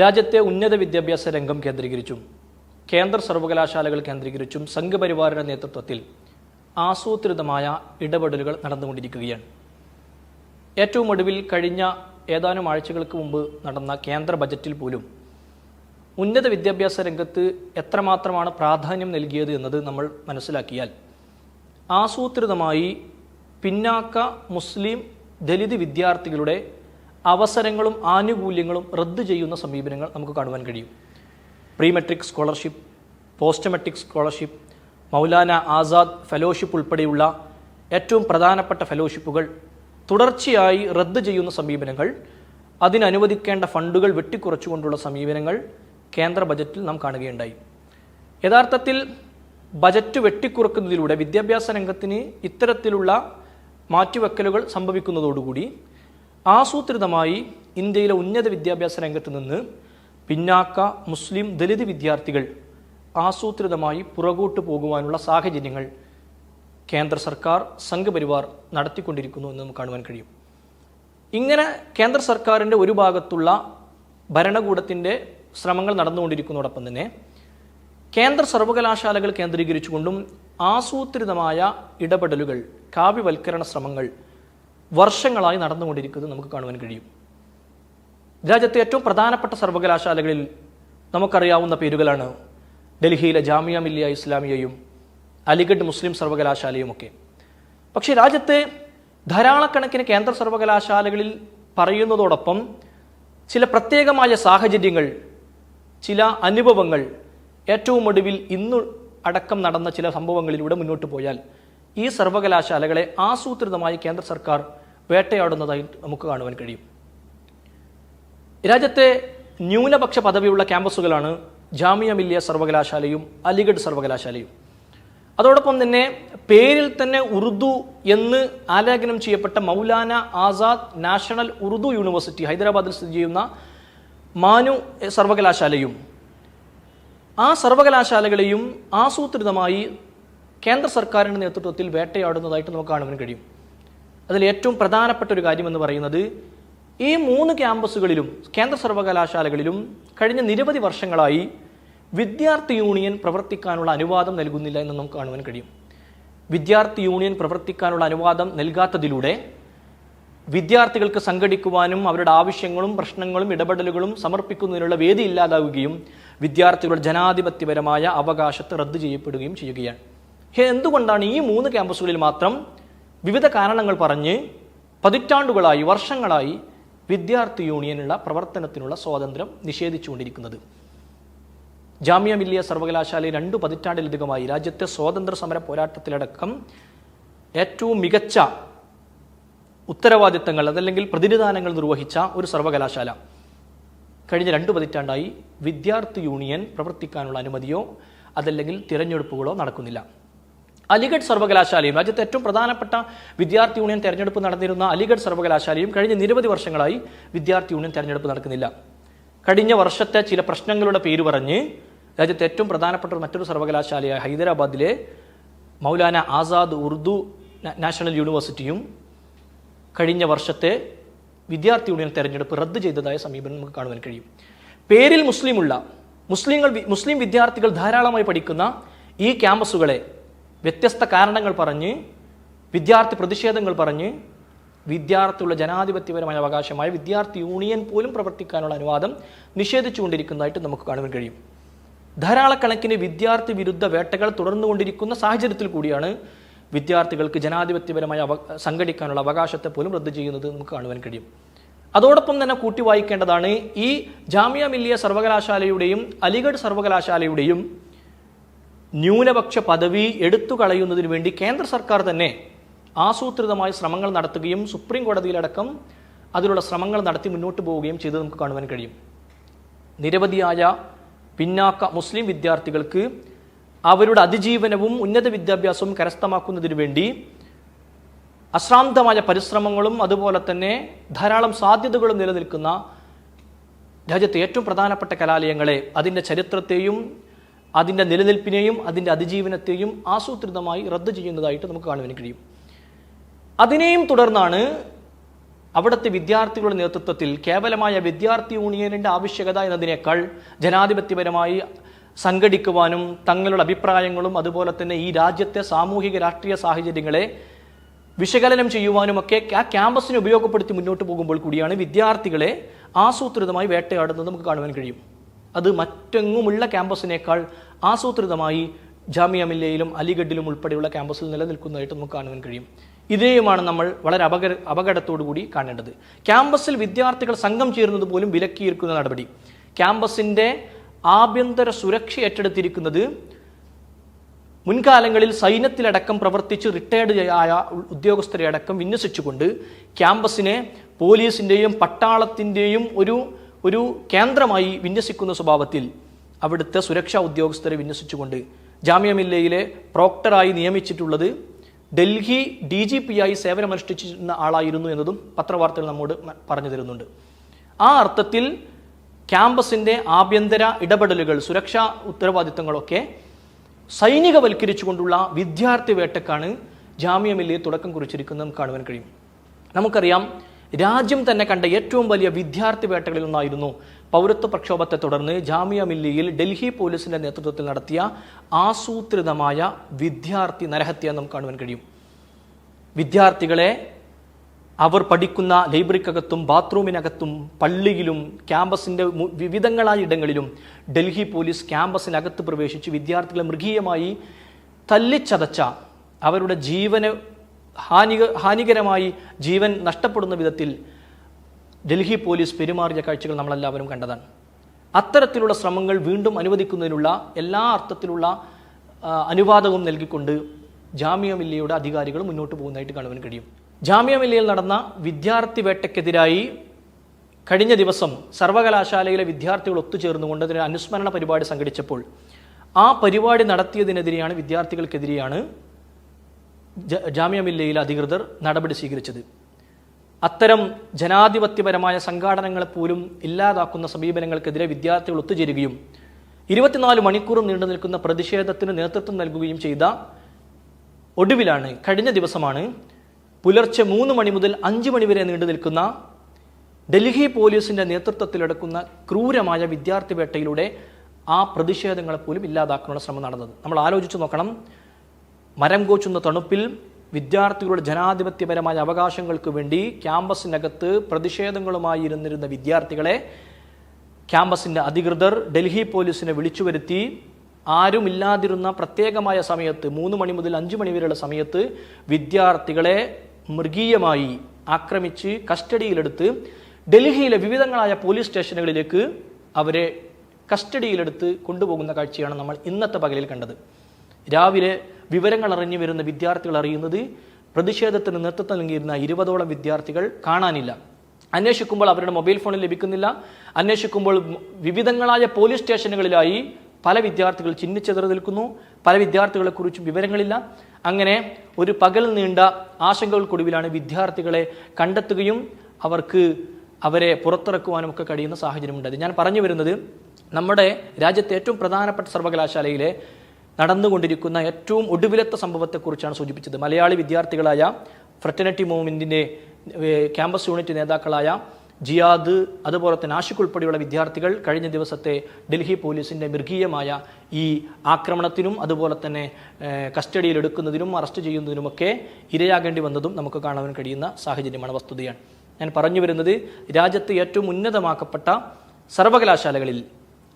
രാജ്യത്തെ ഉന്നത വിദ്യാഭ്യാസ രംഗം കേന്ദ്രീകരിച്ചും കേന്ദ്ര സർവകലാശാലകൾ കേന്ദ്രീകരിച്ചും സംഘപരിവാറിന്റെ നേതൃത്വത്തിൽ ആസൂത്രിതമായ ഇടപെടലുകൾ നടന്നുകൊണ്ടിരിക്കുകയാണ്. ഏറ്റവും ഒടുവിൽ കഴിഞ്ഞ ഏതാനും ആഴ്ചകൾക്ക് മുമ്പ് നടന്ന കേന്ദ്ര ബജറ്റിൽ പോലും ഉന്നത വിദ്യാഭ്യാസ രംഗത്ത് എത്രമാത്രമാണ് പ്രാധാന്യം നൽകിയത് എന്നത് നമ്മൾ മനസ്സിലാക്കിയാൽ ആസൂത്രിതമായി പിന്നാക്ക മുസ്ലിം ദലിത് വിദ്യാർത്ഥികളുടെ അവസരങ്ങളും ആനുകൂല്യങ്ങളും റദ്ദു ചെയ്യുന്ന സമീപനങ്ങൾ നമുക്ക് കാണുവാൻ കഴിയും. Pre metric scholarship, post metric scholarship, Maulana Azad fellowship ഉൾപ്പെടെയുള്ള ഏറ്റവും പ്രധാനപ്പെട്ട ഫെലോഷിപ്പുകൾ തുടർച്ചയായി റദ്ദു ചെയ്യുന്ന സമീപനങ്ങൾ, അതിനനുവദിക്കേണ്ട ഫണ്ടുകൾ വെട്ടിക്കുറച്ചുകൊണ്ടുള്ള സമീപനങ്ങൾ കേന്ദ്ര ബജറ്റിൽ നാം കാണുകയുണ്ടായി. യഥാർത്ഥത്തിൽ ബജറ്റ് വെട്ടിക്കുറക്കുന്നതിലൂടെ വിദ്യാഭ്യാസ രംഗത്തിന് ഇത്തരത്തിലുള്ള മാറ്റിവെക്കലുകൾ സംഭവിക്കുന്നതോടുകൂടി ആസൂത്രിതമായി ഇന്ത്യയിലെ ഉന്നത വിദ്യാഭ്യാസ രംഗത്ത് നിന്ന് പിന്നാക്ക മുസ്ലിം ദലിത് വിദ്യാർത്ഥികൾ ആസൂത്രിതമായി പുറകോട്ട് പോകുവാനുള്ള സാഹചര്യങ്ങൾ കേന്ദ്ര സർക്കാർ സംഘപരിവാർ നടത്തിക്കൊണ്ടിരിക്കുന്നു എന്ന് നമുക്ക് കാണുവാൻ കഴിയും. ഇങ്ങനെ കേന്ദ്ര സർക്കാരിൻ്റെ ഒരു ഭാഗത്തുള്ള ഭരണകൂടത്തിൻ്റെ ശ്രമങ്ങൾ നടന്നുകൊണ്ടിരിക്കുന്നതോടൊപ്പം തന്നെ കേന്ദ്ര സർവകലാശാലകൾ കേന്ദ്രീകരിച്ചുകൊണ്ടും ആസൂത്രിതമായ ഇടപെടലുകൾ, കാവ്യവൽക്കരണ ശ്രമങ്ങൾ വർഷങ്ങളായി നടന്നുകൊണ്ടിരിക്കുന്നത് നമുക്ക് കാണുവാൻ കഴിയും. രാജ്യത്തെ ഏറ്റവും പ്രധാനപ്പെട്ട സർവകലാശാലകളിൽ നമുക്കറിയാവുന്ന പേരുകളാണ് ഡൽഹിയിലെ ജാമിയ മില്ലിയ ഇസ്ലാമിയയും അലിഗഡ് മുസ്ലിം സർവകലാശാലയുമൊക്കെ. പക്ഷേ രാജ്യത്തെ ധാരാളക്കണക്കിന് കേന്ദ്ര സർവകലാശാലകളിൽ പറയുന്നതോടൊപ്പം ചില പ്രത്യേകമായ സാഹചര്യങ്ങൾ, ചില അനുഭവങ്ങൾ, ഏറ്റവും ഒടുവിൽ ഇന്നു അടക്കം നടന്ന ചില സംഭവങ്ങളിലൂടെ മുന്നോട്ട് പോയാൽ ഈ സർവകലാശാലകളെ ആസൂത്രിതമായി കേന്ദ്ര സർക്കാർ വേട്ടയാടുന്നതായി നമുക്ക് കാണുവാൻ കഴിയും. രാജ്യത്തെ ന്യൂനപക്ഷ പദവിയുള്ള ക്യാമ്പസുകളാണ് ജാമിയ മില്ലിയ സർവകലാശാലയും അലിഗഡ് സർവകലാശാലയും. അതോടൊപ്പം തന്നെ പേരിൽ തന്നെ ഉറുദു എന്ന് ആലേഖനം ചെയ്യപ്പെട്ട മൗലാന ആസാദ് നാഷണൽ ഉറുദു യൂണിവേഴ്സിറ്റി ഹൈദരാബാദിൽ സ്ഥിതി ചെയ്യുന്ന മാനു സർവകലാശാലയും, ആ സർവകലാശാലകളെയും ആസൂത്രിതമായി കേന്ദ്ര സർക്കാരിൻ്റെ നേതൃത്വത്തിൽ വേട്ടയാടുന്നതായിട്ട് നമുക്ക് കാണുവാൻ കഴിയും. അതിൽ ഏറ്റവും പ്രധാനപ്പെട്ട ഒരു കാര്യമെന്ന് പറയുന്നത് ഈ 3 ക്യാമ്പസുകളിലും കേന്ദ്ര സർവകലാശാലകളിലും കഴിഞ്ഞ നിരവധി വർഷങ്ങളായി വിദ്യാർത്ഥി യൂണിയൻ പ്രവർത്തിക്കാനുള്ള അനുവാദം നൽകുന്നില്ല എന്ന് നമുക്ക് കാണുവാൻ കഴിയും. വിദ്യാർത്ഥി യൂണിയൻ പ്രവർത്തിക്കാനുള്ള അനുവാദം നൽകാത്തതിലൂടെ വിദ്യാർത്ഥികൾക്ക് സംഘടിക്കുവാനും അവരുടെ ആവശ്യങ്ങളും പ്രശ്നങ്ങളും ഇടപെടലുകളും സമർപ്പിക്കുന്നതിനുള്ള വേദി ഇല്ലാതാവുകയും വിദ്യാർത്ഥികളുടെ ജനാധിപത്യപരമായ അവകാശത്തെ റദ്ദു ചെയ്യപ്പെടുകയും ചെയ്യുകയാണ്. എന്തുകൊണ്ടാണ് ഈ 3 ക്യാമ്പസുകളിൽ മാത്രം വിവിധ കാരണങ്ങൾ പറഞ്ഞ് പതിറ്റാണ്ടുകളായി, വർഷങ്ങളായി വിദ്യാർത്ഥി യൂണിയനുള്ള പ്രവർത്തനത്തിനുള്ള സ്വാതന്ത്ര്യം നിഷേധിച്ചുകൊണ്ടിരിക്കുന്നത്? ജാമിയ മില്ലിയ സർവകലാശാലയിൽ 2 പതിറ്റാണ്ടിലധികമായി രാജ്യത്തെ സ്വാതന്ത്ര്യ സമര പോരാട്ടത്തിലടക്കം ഏറ്റവും മികച്ച ഉത്തരവാദിത്തങ്ങൾ അതല്ലെങ്കിൽ പ്രതിനിധാനങ്ങൾ നിർവഹിച്ച ഒരു സർവകലാശാല കഴിഞ്ഞ 2 പതിറ്റാണ്ടായി വിദ്യാർത്ഥി യൂണിയൻ പ്രവർത്തിക്കാനുള്ള അനുമതിയോ അതല്ലെങ്കിൽ തിരഞ്ഞെടുപ്പുകളോ നടക്കുന്നില്ല. അലിഗഡ് സർവകലാശാലയും, രാജ്യത്തെ ഏറ്റവും പ്രധാനപ്പെട്ട വിദ്യാർത്ഥി യൂണിയൻ തെരഞ്ഞെടുപ്പ് നടന്നിരുന്ന അലിഗഡ് സർവകലാശാലയും കഴിഞ്ഞ നിരവധി വർഷങ്ങളായി വിദ്യാർത്ഥി യൂണിയൻ തെരഞ്ഞെടുപ്പ് നടക്കുന്നില്ല. കഴിഞ്ഞ വർഷത്തെ ചില പ്രശ്നങ്ങളുടെ പേര് പറഞ്ഞ് രാജ്യത്തെ ഏറ്റവും പ്രധാനപ്പെട്ട മറ്റൊരു സർവകലാശാലയായ ഹൈദരാബാദിലെ മൗലാന ആസാദ് ഉറുദു നാഷണൽ യൂണിവേഴ്സിറ്റിയും കഴിഞ്ഞ വർഷത്തെ വിദ്യാർത്ഥി യൂണിയൻ തെരഞ്ഞെടുപ്പ് റദ്ദു ചെയ്തതായ സമീപനം നമുക്ക് കാണുവാൻ കഴിയും. പേരിൽ മുസ്ലിം വിദ്യാർത്ഥികൾ ധാരാളമായി പഠിക്കുന്ന ഈ ക്യാമ്പസുകളെ വ്യത്യസ്ത കാരണങ്ങൾ പറഞ്ഞ്, വിദ്യാർത്ഥി പ്രതിഷേധങ്ങൾ പറഞ്ഞ് വിദ്യാർത്ഥികളുടെ ജനാധിപത്യപരമായ അവകാശമായ വിദ്യാർത്ഥി യൂണിയൻ പോലും പ്രവർത്തിക്കാനുള്ള അനുവാദം നിഷേധിച്ചുകൊണ്ടിരിക്കുന്നതായിട്ട് നമുക്ക് കാണുവാൻ കഴിയും. ധാരാളക്കണക്കിന് വിദ്യാർത്ഥി വിരുദ്ധ വേട്ടകൾ തുടർന്നുകൊണ്ടിരിക്കുന്ന സാഹചര്യത്തിൽ കൂടിയാണ് വിദ്യാർത്ഥികൾക്ക് ജനാധിപത്യപരമായ സംഘടിക്കാനുള്ള അവകാശത്തെ പോലും റദ്ദു ചെയ്യുന്നത് നമുക്ക് കാണുവാൻ കഴിയും. അതോടൊപ്പം തന്നെ കൂട്ടി വായിക്കേണ്ടതാണ്, ഈ ജാമിയ മില്ലിയ സർവകലാശാലയുടെയും അലിഗഡ് സർവകലാശാലയുടെയും ന്യൂനപക്ഷ പദവി എടുത്തു കളയുന്നതിന് വേണ്ടി കേന്ദ്ര സർക്കാർ തന്നെ ആസൂത്രിതമായ ശ്രമങ്ങൾ നടത്തുകയും സുപ്രീം കോടതിയിലടക്കം അതിലുള്ള ശ്രമങ്ങൾ നടത്തി മുന്നോട്ട് പോവുകയും ചെയ്ത് നമുക്ക് കാണുവാൻ കഴിയും. നിരവധിയായ പിന്നാക്ക മുസ്ലിം വിദ്യാർത്ഥികൾക്ക് അവരുടെ അതിജീവനവും ഉന്നത വിദ്യാഭ്യാസവും കരസ്ഥമാക്കുന്നതിന് വേണ്ടി അശ്രാന്തമായ പരിശ്രമങ്ങളും അതുപോലെ തന്നെ ധാരാളം സാധ്യതകളും നിലനിൽക്കുന്ന രാജ്യത്തെ ഏറ്റവും പ്രധാനപ്പെട്ട കലാലയങ്ങളെ, അതിൻ്റെ ചരിത്രത്തെയും അതിൻ്റെ നിലനിൽപ്പിനെയും അതിൻ്റെ അതിജീവനത്തെയും ആസൂത്രിതമായി റദ്ദു ചെയ്യുന്നതായിട്ട് നമുക്ക് കാണുവാൻ കഴിയും. അതിനെയും തുടർന്നാണ് അവിടുത്തെ വിദ്യാർത്ഥികളുടെ നേതൃത്വത്തിൽ കേവലമായ വിദ്യാർത്ഥി യൂണിയനിൻ്റെ ആവശ്യകത എന്നതിനേക്കാൾ ജനാധിപത്യപരമായി സംഘടിക്കുവാനും തങ്ങളുടെ അഭിപ്രായങ്ങളും അതുപോലെ തന്നെ ഈ രാജ്യത്തെ സാമൂഹിക രാഷ്ട്രീയ സാഹചര്യങ്ങളെ വിശകലനം ചെയ്യുവാനുമൊക്കെ ആ ക്യാമ്പസിനെ ഉപയോഗപ്പെടുത്തി മുന്നോട്ട് പോകുമ്പോൾ കൂടിയാണ് വിദ്യാർത്ഥികളെ ആസൂത്രിതമായി വേട്ടയാടുന്നത് നമുക്ക് കാണുവാൻ കഴിയും. അത് മറ്റെങ്ങുമുള്ള ക്യാമ്പസിനേക്കാൾ ആസൂത്രിതമായി ജാമിയ മില്ലയിലും അലിഗഡിലും ഉൾപ്പെടെയുള്ള ക്യാമ്പസിൽ നിലനിൽക്കുന്നതായിട്ട് നമുക്ക് കാണുവാൻ കഴിയും. ഇതിനെയുമാണ് നമ്മൾ വളരെ അപകടത്തോടു കൂടി കാണേണ്ടത്. ക്യാമ്പസിൽ വിദ്യാർത്ഥികൾ സംഘം ചേരുന്നത് പോലും വിലക്കിയിരിക്കുന്ന നടപടി, ക്യാമ്പസിൻ്റെ ആഭ്യന്തര സുരക്ഷ ഏറ്റെടുത്തിരിക്കുന്നത് മുൻകാലങ്ങളിൽ സൈന്യത്തിലടക്കം പ്രവർത്തിച്ച് റിട്ടയർഡ് ആയ ഉദ്യോഗസ്ഥരെ അടക്കം വിന്യസിച്ചുകൊണ്ട് ക്യാമ്പസിനെ പോലീസിൻ്റെയും പട്ടാളത്തിൻ്റെയും ഒരു കേന്ദ്രമായി വിന്യസിക്കുന്ന സ്വഭാവത്തിൽ അവിടുത്തെ സുരക്ഷാ ഉദ്യോഗസ്ഥരെ വിന്യസിച്ചുകൊണ്ട് ജാമിയ മില്ലയിലെ പ്രോക്ടറായി നിയമിച്ചിട്ടുള്ളത് ഡൽഹി DGP ആയി സേവനമനുഷ്ഠിച്ചിരുന്ന ആളായിരുന്നു എന്നതും പത്രവാർത്തകൾ നമ്മോട് പറഞ്ഞു തരുന്നുണ്ട്. ആ അർത്ഥത്തിൽ ക്യാമ്പസിൻ്റെ ആഭ്യന്തര ഇടപെടലുകൾ, സുരക്ഷാ ഉത്തരവാദിത്തങ്ങളൊക്കെ സൈനികവൽക്കരിച്ചുകൊണ്ടുള്ള വിദ്യാർത്ഥി വേട്ടക്കാണ് ജാമിയ മില്ലയിൽ തുടക്കം കുറിച്ചിരിക്കുന്നത് നമുക്ക് കാണുവാൻ കഴിയും. നമുക്കറിയാം, രാജ്യം തന്നെ കണ്ട ഏറ്റവും വലിയ വിദ്യാർത്ഥി വേട്ടകളിൽ ഒന്നായിരുന്നു പൗരത്വ പ്രക്ഷോഭത്തെ തുടർന്ന് ജാമിയ മില്ലയിൽ ഡൽഹി പോലീസിന്റെ നേതൃത്വത്തിൽ നടത്തിയ ആസൂത്രിതമായ വിദ്യാർത്ഥി നരഹത്യ നമുക്ക് കാണുവാൻ കഴിയും. വിദ്യാർത്ഥികളെ അവർ പഠിക്കുന്ന ലൈബ്രറിക്കകത്തും ബാത്റൂമിനകത്തും പള്ളിയിലും ക്യാമ്പസിൻ്റെ വിവിധങ്ങളായ ഇടങ്ങളിലും ഡൽഹി പോലീസ് ക്യാമ്പസിനകത്ത് പ്രവേശിച്ച് വിദ്യാർത്ഥികളെ മൃഗീയമായി തല്ലിച്ചതച്ച, അവരുടെ ജീവന് ഹാനികരമായി ജീവൻ നഷ്ടപ്പെടുന്ന വിധത്തിൽ ഡൽഹി പോലീസ് പെരുമാറിയ കാഴ്ചകൾ നമ്മളെല്ലാവരും കണ്ടതാണ്. അത്തരത്തിലുള്ള ശ്രമങ്ങൾ വീണ്ടും അനുവദിക്കുന്നതിനുള്ള എല്ലാ അർത്ഥത്തിലുള്ള അനുവാദവും നൽകിക്കൊണ്ട് ജാമിയ മില്ലയുടെ അധികാരികൾ മുന്നോട്ട് പോകുന്നതായിട്ട് കാണുവാൻ കഴിയും. ജാമിയ മില്ലയിൽ നടന്ന വിദ്യാർത്ഥി വേട്ടയ്ക്കെതിരായി കഴിഞ്ഞ ദിവസം സർവകലാശാലയിലെ വിദ്യാർത്ഥികൾ ഒത്തുചേർന്നുകൊണ്ട് അതിന് അനുസ്മരണ പരിപാടി സംഘടിച്ചപ്പോൾ ആ പരിപാടി നടത്തിയതിനെതിരെയാണ്, വിദ്യാർത്ഥികൾക്കെതിരെയാണ് ജാമിയ മില്ലയിലെ അധികൃതർ നടപടി സ്വീകരിച്ചത്. അത്തരം ജനാധിപത്യപരമായ സംഘാടനങ്ങളെ പോലും ഇല്ലാതാക്കുന്ന സമീപനങ്ങൾക്കെതിരെ വിദ്യാർത്ഥികൾ ഒത്തുചേരുകയും 24 മണിക്കൂറും നീണ്ടു നിൽക്കുന്ന പ്രതിഷേധത്തിന് നേതൃത്വം നൽകുകയും ചെയ്ത ഒടുവിലാണ്, കഴിഞ്ഞ ദിവസമാണ് പുലർച്ചെ 3 മണി മുതൽ 5 മണി വരെ നീണ്ടു നിൽക്കുന്ന ഡൽഹി പോലീസിന്റെ നേതൃത്വത്തിലെടുക്കുന്ന ക്രൂരമായ വിദ്യാർത്ഥി വേട്ടയിലൂടെ ആ പ്രതിഷേധങ്ങളെപ്പോലും ഇല്ലാതാക്കാനുള്ള ശ്രമം നടന്നത്. നമ്മൾ ആലോചിച്ച് നോക്കണം. മരം കോച്ചുന്ന തണുപ്പിൽ വിദ്യാർത്ഥികളുടെ ജനാധിപത്യപരമായ അവകാശങ്ങൾക്ക് വേണ്ടി ക്യാമ്പസിനകത്ത് പ്രതിഷേധങ്ങളുമായി ഇരുന്നിരുന്ന വിദ്യാർത്ഥികളെ ക്യാമ്പസിൻ്റെ അധികൃതർ ഡൽഹി പോലീസിനെ വിളിച്ചു വരുത്തി ആരുമില്ലാതിരുന്ന പ്രത്യേകമായ സമയത്ത് 3 മണി മുതൽ 5 മണി വരെയുള്ള സമയത്ത് വിദ്യാർത്ഥികളെ മൃഗീയമായി ആക്രമിച്ച് കസ്റ്റഡിയിലെടുത്ത് ഡൽഹിയിലെ വിവിധങ്ങളായ പോലീസ് സ്റ്റേഷനുകളിലേക്ക് അവരെ കസ്റ്റഡിയിലെടുത്ത് കൊണ്ടുപോകുന്ന കാഴ്ചയാണ് നമ്മൾ ഇന്നത്തെ പകലിൽ കണ്ടത്. രാവിലെ വിവരങ്ങൾ അറിഞ്ഞു വരുന്ന വിദ്യാർത്ഥികൾ അറിയുന്നത് പ്രതിഷേധത്തിന് നേതൃത്വം നൽകിയിരുന്ന 20ഓളം വിദ്യാർത്ഥികൾ കാണാനില്ല. അന്വേഷിക്കുമ്പോൾ അവരുടെ മൊബൈൽ ഫോണിൽ ലഭിക്കുന്നില്ല. അന്വേഷിക്കുമ്പോൾ വിവിധങ്ങളായ പോലീസ് സ്റ്റേഷനുകളിലായി പല വിദ്യാർത്ഥികൾ ചിഹ്നിച്ചെതിർ നിൽക്കുന്നു. പല വിദ്യാർത്ഥികളെക്കുറിച്ചും വിവരങ്ങളില്ല. അങ്ങനെ ഒരു പകൽ നീണ്ട ആശങ്കകൾക്കൊടുവിലാണ് വിദ്യാർത്ഥികളെ കണ്ടെത്തുകയും അവരെ പുറത്തിറക്കുവാനും ഒക്കെ കഴിയുന്ന സാഹചര്യമുണ്ടായത്. ഞാൻ പറഞ്ഞു വരുന്നത്, നമ്മുടെ രാജ്യത്തെ ഏറ്റവും പ്രധാനപ്പെട്ട സർവകലാശാലയിലെ നടന്നുകൊണ്ടിരിക്കുന്ന ഏറ്റവും ഒടുവിലത്തെ സംഭവത്തെക്കുറിച്ചാണ് സൂചിപ്പിച്ചത്. മലയാളി വിദ്യാർത്ഥികളായ ഫ്രറ്റർണിറ്റി മൂവ്മെൻറ്റിൻ്റെ ക്യാമ്പസ് യൂണിറ്റ് നേതാക്കളായ ജിയാദ്, അതുപോലെ തന്നെ ആഷിഖ് ഉൾപ്പെടെയുള്ള വിദ്യാർത്ഥികൾ കഴിഞ്ഞ ദിവസത്തെ ഡൽഹി പോലീസിൻ്റെ മൃഗീയമായ ഈ ആക്രമണത്തിനും അതുപോലെ തന്നെ കസ്റ്റഡിയിലെടുക്കുന്നതിനും അറസ്റ്റ് ചെയ്യുന്നതിനുമൊക്കെ ഇരയാകേണ്ടി വന്നതും നമുക്ക് കാണാൻ കഴിയുന്ന സാഹചര്യമാണ്, വസ്തുതയാണ്. ഞാൻ പറഞ്ഞു വരുന്നത്, രാജ്യത്ത് ഏറ്റവും ഉന്നതമാക്കപ്പെട്ട സർവകലാശാലകളിൽ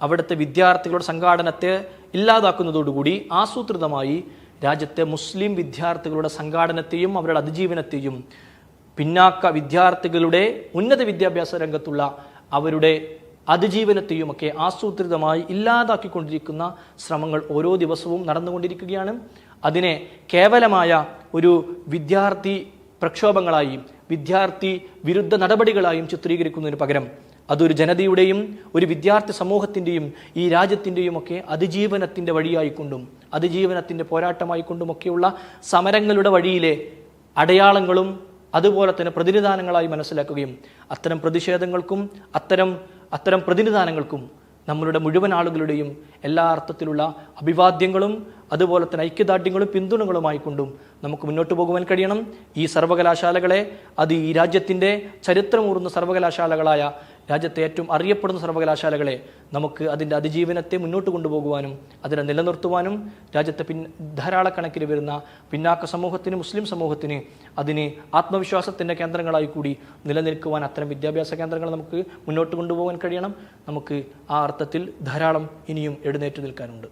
അവിടുത്തെ വിദ്യാർത്ഥികളുടെ സംഘാടനത്തെ ഇല്ലാതാക്കുന്നതോടുകൂടി ആസൂത്രിതമായി രാജ്യത്തെ മുസ്ലിം വിദ്യാർത്ഥികളുടെ സംഘാടനത്തെയും അവരുടെ അതിജീവനത്തെയും പിന്നാക്ക വിദ്യാർത്ഥികളുടെ ഉന്നത വിദ്യാഭ്യാസ രംഗത്തുള്ള അവരുടെ അതിജീവനത്തെയുമൊക്കെ ആസൂത്രിതമായി ഇല്ലാതാക്കിക്കൊണ്ടിരിക്കുന്ന ശ്രമങ്ങൾ ഓരോ ദിവസവും നടന്നുകൊണ്ടിരിക്കുകയാണ്. അതിനെ കേവലമായ ഒരു വിദ്യാർത്ഥി പ്രക്ഷോഭങ്ങളായും വിദ്യാർത്ഥി വിരുദ്ധ നടപടികളായും ചിത്രീകരിക്കുന്നതിന് പകരം അതൊരു ജനതയുടെയും ഒരു വിദ്യാർത്ഥി സമൂഹത്തിൻ്റെയും ഈ രാജ്യത്തിൻ്റെയും ഒക്കെ അതിജീവനത്തിൻ്റെ വഴിയായിക്കൊണ്ടും അതിജീവനത്തിൻ്റെ പോരാട്ടമായിക്കൊണ്ടുമൊക്കെയുള്ള സമരങ്ങളുടെ വഴിയിലെ അടയാളങ്ങളും അതുപോലെ തന്നെ പ്രതിനിധാനങ്ങളായി മനസ്സിലാക്കുകയും അത്തരം പ്രതിഷേധങ്ങൾക്കും അത്തരം പ്രതിനിധാനങ്ങൾക്കും നമ്മളുടെ മുഴുവൻ ആളുകളുടെയും എല്ലാ അർത്ഥത്തിലുള്ള അഭിവാദ്യങ്ങളും അതുപോലെ തന്നെ ഐക്യദാർഢ്യങ്ങളും പിന്തുണകളുമായി കൊണ്ടും നമുക്ക് മുന്നോട്ട് പോകുവാൻ കഴിയണം. ഈ സർവകലാശാലകളെ, അത് ഈ രാജ്യത്തിൻ്റെ ചരിത്രമൂറുന്ന സർവകലാശാലകളായ, രാജ്യത്തെ ഏറ്റവും അറിയപ്പെടുന്ന സർവകലാശാലകളെ നമുക്ക് അതിൻ്റെ അതിജീവനത്തെ മുന്നോട്ട് കൊണ്ടുപോകുവാനും അതിനെ നിലനിർത്തുവാനും രാജ്യത്തെ ധാരാളക്കണക്കിന് വരുന്ന പിന്നാക്ക സമൂഹത്തിന്, മുസ്ലിം സമൂഹത്തിന് അതിന് ആത്മവിശ്വാസത്തിൻ്റെ കേന്ദ്രങ്ങളായി കൂടി നിലനിൽക്കുവാൻ അത്തരം വിദ്യാഭ്യാസ കേന്ദ്രങ്ങൾ നമുക്ക് മുന്നോട്ട് കൊണ്ടുപോകാൻ കഴിയണം. നമുക്ക് ആ അർത്ഥത്തിൽ ധാരാളം ഇനിയും എഴുന്നേറ്റ് നിൽക്കാനുണ്ട്.